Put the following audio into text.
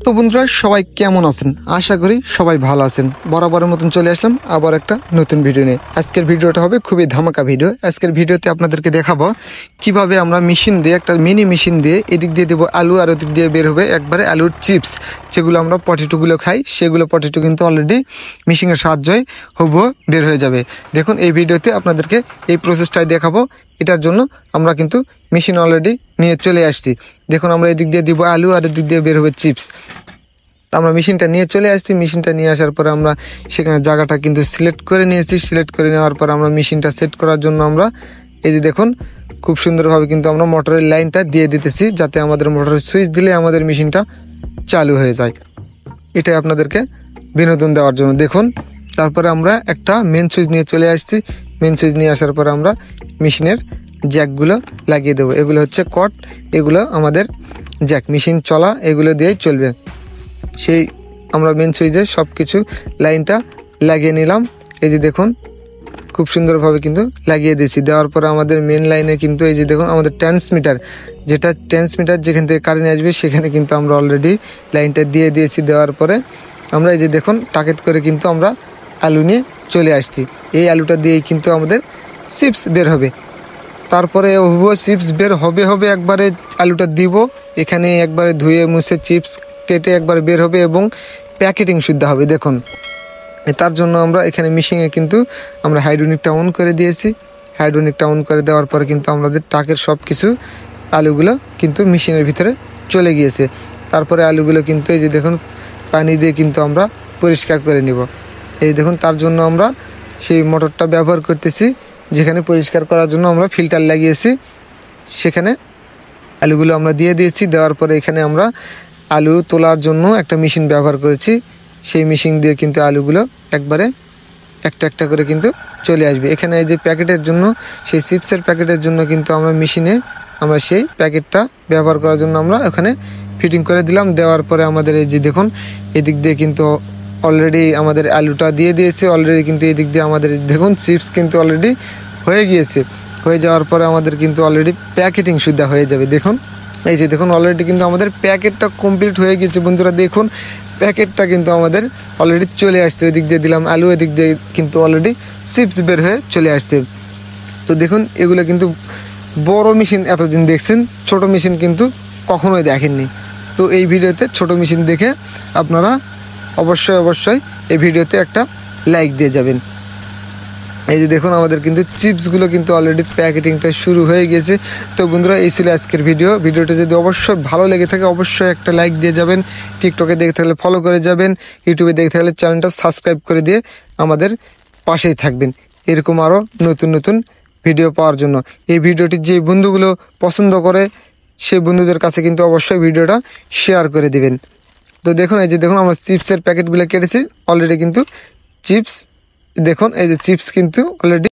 তো বন্ধুরা সবাই কেমন আছেন? আশা করি সবাই ভালো আছেন। বরাবরের মতন চলে আসলাম আবার একটা নতুন ভিডিও নিয়ে। আজকের ভিডিওটা হবে খুবই ধামাকা ভিডিও। আজকের ভিডিওতে আপনাদেরকে দেখাবো কিভাবে আমরা মেশিন দিয়ে, একটা মিনি মেশিন দিয়ে এদিক দিয়ে দেবো আলু আর ওদিক দিয়ে বের হবে একবারে আলুর চিপস, যেগুলো আমরা পটেটোগুলো খাই সেগুলো পটেটো কিন্তু অলরেডি মেশিনের সাহায্যে হবো বের হয়ে যাবে। দেখুন এই ভিডিওতে আপনাদেরকে এই প্রসেসটাই দেখাবো। এটার জন্য আমরা কিন্তু মেশিন অলরেডি নিয়ে চলে আসছি। দেখুন আমরা এদিক দিয়ে দিব আলু আর এদিক দিয়ে বের হবে চিপস। আমরা মেশিনটা নিয়ে চলে আসছি। মেশিনটা নিয়ে আসার পর আমরা সেখানে জায়গাটা কিন্তু সিলেক্ট করে নিয়েছি। সিলেক্ট করে নেওয়ার পর আমরা মেশিনটা সেট করার জন্য আমরা এই যে দেখুন খুব সুন্দরভাবে কিন্তু আমরা মোটরের লাইনটা দিয়ে দিতেছি, যাতে আমাদের মোটরের সুইচ দিলে আমাদের মেশিনটা চালু হয়ে যায়। এটাই আপনাদেরকে বিনোদন দেওয়ার জন্য। দেখুন তারপরে আমরা একটা মেন সুইচ নিয়ে চলে আসছি। মেন সুইচ নিয়ে আসার পর আমরা মেশিনের জ্যাকগুলো লাগিয়ে দেবো। এগুলো হচ্ছে কট, এগুলো আমাদের জ্যাক, মেশিন চলা এগুলো দিয়েই চলবে। সেই আমরা মেন সুইচে সব কিছু লাইনটা লাগিয়ে নিলাম। এই যে দেখুন খুব সুন্দরভাবে কিন্তু লাগিয়ে দিয়েছি। দেওয়ার পরে আমাদের মেন লাইনে কিন্তু এই যে দেখুন আমাদের ট্রান্সমিটার, যেটা ট্রান্সমিটার যেখান থেকে কারেন্ট আসবে সেখানে কিন্তু আমরা অলরেডি লাইনটা দিয়ে দিয়েছি। দেওয়ার পরে আমরা এই যে দেখুন টাকেট করে কিন্তু আমরা আলু নিয়ে চলে আসছি। এই আলুটা দিয়েই কিন্তু আমাদের চিপস বের হবে। তারপরে চিপস বের হবে একবারে আলুটা দিব এখানে, একবারে ধুয়ে মুছে চিপস কেটে একবার বের হবে এবং প্যাকেটিং শুদ্ধ হবে। দেখুন তার জন্য আমরা এখানে মেশিনে কিন্তু আমরা হাইড্রোনিকটা অন করে দিয়েছি। হাইড্রোনিকটা অন করে দেওয়ার পরে কিন্তু আমাদের টাকের সব কিছু আলুগুলো কিন্তু মেশিনের ভিতরে চলে গিয়েছে। তারপরে আলুগুলো কিন্তু এই যে দেখুন পানি দিয়ে কিন্তু আমরা পরিষ্কার করে নিব। এই দেখুন তার জন্য আমরা সেই মোটরটা ব্যবহার করতেছি, যেখানে পরিষ্কার করার জন্য আমরা ফিল্টার লাগিয়েছি। সেখানে আলুগুলো আমরা দিয়ে দিয়েছি। দেওয়ার পরে এখানে আমরা আলু তোলার জন্য একটা মেশিন ব্যবহার করেছি। সেই মেশিন দিয়ে কিন্তু আলুগুলো একবারে একটা একটা করে কিন্তু চলে আসবে। এখানে এই যে প্যাকেটের জন্য, সেই চিপসের প্যাকেটের জন্য কিন্তু আমরা মেশিনে আমরা সেই প্যাকেটটা ব্যবহার করার জন্য আমরা ওখানে ফিটিং করে দিলাম। দেওয়ার পরে আমাদের এই যে দেখুন এদিক দিয়ে কিন্তু অলরেডি আমাদের আলুটা দিয়ে দিয়েছে। অলরেডি কিন্তু এদিক দিয়ে আমাদের দেখুন চিপস কিন্তু অলরেডি হয়ে গিয়েছে। হয়ে যাওয়ার পরে আমাদের কিন্তু অলরেডি প্যাকেটিং সুদ্ধা হয়ে যাবে। দেখুন এই যে দেখুন অলরেডি কিন্তু আমাদের প্যাকেটটা কমপ্লিট হয়ে গেছে। বন্ধুরা দেখুন প্যাকেটটা কিন্তু আমাদের অলরেডি চলে আসছে। ওই দিক দিয়ে দিলাম আলু, এদিক দিয়ে কিন্তু অলরেডি চিপস বের হয়ে চলে আসছে। তো দেখুন এগুলো কিন্তু বড় মেশিন এতদিন দেখছেন, ছোট মেশিন কিন্তু কখনোই দেখেননি। তো এই ভিডিওতে ছোট মেশিন দেখে আপনারা অবশ্যই এই ভিডিওতে একটা লাইক দিয়ে যাবেন। এই যে দেখুন আমাদের কিন্তু চিপসগুলো কিন্তু অলরেডি প্যাকেটিংটা শুরু হয়ে গেছে। তো বন্ধুরা এই ছিল আজকের ভিডিওটা যদি অবশ্যই ভালো লেগে থাকে অবশ্যই একটা লাইক দিয়ে যাবেন। টিকটকে দেখে থাকলে ফলো করে যাবেন, ইউটিউবে দেখে থাকলে চ্যানেলটা সাবস্ক্রাইব করে দিয়ে আমাদের পাশেই থাকবেন এরকম আরও নতুন ভিডিও পাওয়ার জন্য। এই ভিডিওটি যে বন্ধুগুলো পছন্দ করে সেই বন্ধুদের কাছে কিন্তু অবশ্যই ভিডিওটা শেয়ার করে দিবেন। তো দেখুন এই যে দেখুন আমরা চিপসের প্যাকেটগুলো কেটেছি অলরেডি, কিন্তু চিপস দেখুন এই যে চিপস কিন্তু অলরেডি